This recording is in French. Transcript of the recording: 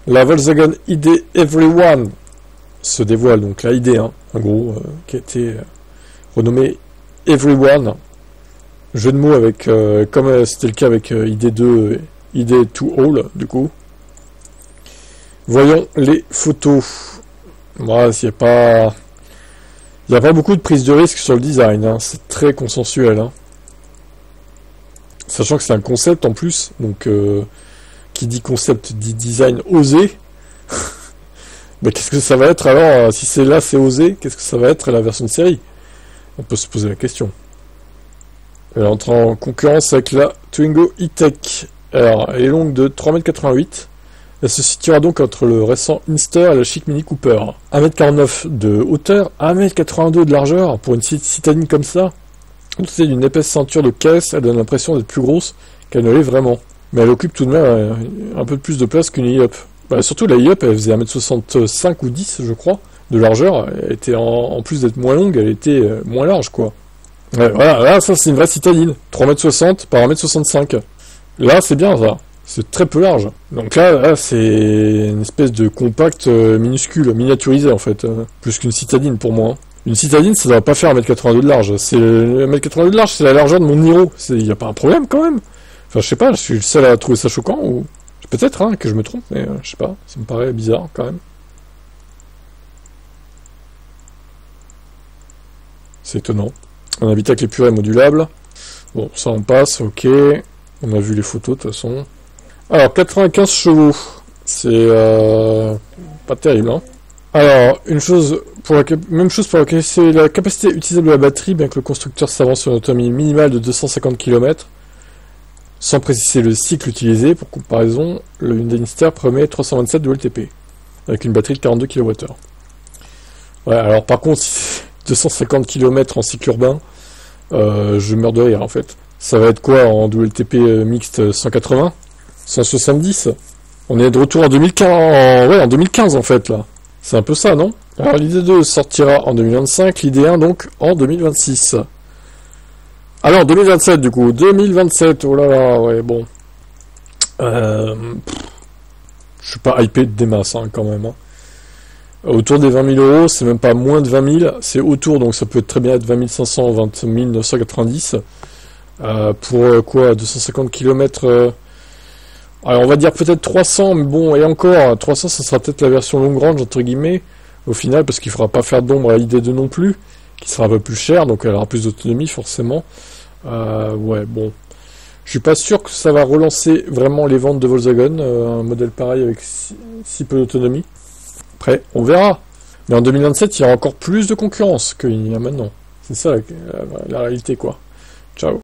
La Volkswagen ID Everyone se dévoile, donc la ID, hein, en gros, qui a été renommée Everyone. Jeu de mots avec, comme c'était le cas avec ID2, ID2All, du coup. Voyons les photos. Moi, il n'y a pas beaucoup de prise de risque sur le design, hein. C'est très consensuel, hein. Sachant que c'est un concept en plus, donc qui dit concept dit design osé. Mais qu'est-ce que ça va être alors, si c'est là c'est osé, qu'est-ce que ça va être la version de série? On peut se poser la question. Elle entre en concurrence avec la Twingo E-Tech. Alors, elle est longue de 3,88 m. Elle se situera donc entre le récent Inster et la chic Mini Cooper. 1,49 m de hauteur, 1,82 m de largeur. Pour une citadine comme ça, dotée d'une épaisse ceinture de caisse, elle donne l'impression d'être plus grosse qu'elle ne l'est vraiment. Mais elle occupe tout de même un peu plus de place qu'une e-up. Bah, surtout la e-up, elle faisait 1,65 m ou 10 je crois, de largeur. Elle était en plus d'être moins longue, elle était moins large, quoi. Ouais, voilà, là, ça c'est une vraie citadine. 3,60 m par 1,65 m. Là, c'est bien, ça. C'est très peu large. Donc là c'est une espèce de compact minuscule, miniaturisé, en fait. Plus qu'une citadine, pour moi. Une citadine, ça doit pas faire 1,82 m de large. 1,82 m de large, c'est la largeur de mon Niro. Il y a pas un problème, quand même. Enfin, je sais pas, je suis le seul à trouver ça choquant, ou... Peut-être, hein, que je me trompe, mais je sais pas. Ça me paraît bizarre, quand même. C'est étonnant. Un habitacle épuré modulable. Bon, ça on passe, ok. On a vu les photos de toute façon. Alors, 95 chevaux. C'est pas terrible, hein. Alors, même chose pour la capacité utilisable de la batterie, bien que le constructeur s'avance sur une autonomie minimale de 250 km. Sans préciser le cycle utilisé, pour comparaison, le Hyundai Inster promet 327 WLTP, avec une batterie de 42 kWh. Ouais, alors par contre, si c'est 250 km en cycle urbain, je meurs de rire en fait. Ça va être quoi en WLTP mixte 180 170? On est de retour en 2015, en 2015 en fait là. C'est un peu ça, non? Alors l'idée 2 sortira en 2025, l'idée 1 donc en 2026. Alors 2027 du coup, 2027, oh là là, ouais bon. Je suis pas hypé des masses hein, quand même. Hein. Autour des 20 000 euros, c'est même pas moins de 20 000, c'est autour, donc ça peut très bien être 20 500, 20 990. Pour quoi 250 km alors on va dire peut-être 300, mais bon, et encore, 300 ça sera peut-être la version long range, entre guillemets, au final, parce qu'il ne faudra pas faire d'ombre à l'ID2 non plus, qui sera un peu plus cher, donc elle aura plus d'autonomie forcément. Ouais, bon. Je suis pas sûr que ça va relancer vraiment les ventes de Volkswagen, un modèle pareil avec si peu d'autonomie. Après, on verra. Mais en 2027, il y aura encore plus de concurrence qu'il y a maintenant. C'est ça la réalité, quoi. Ciao.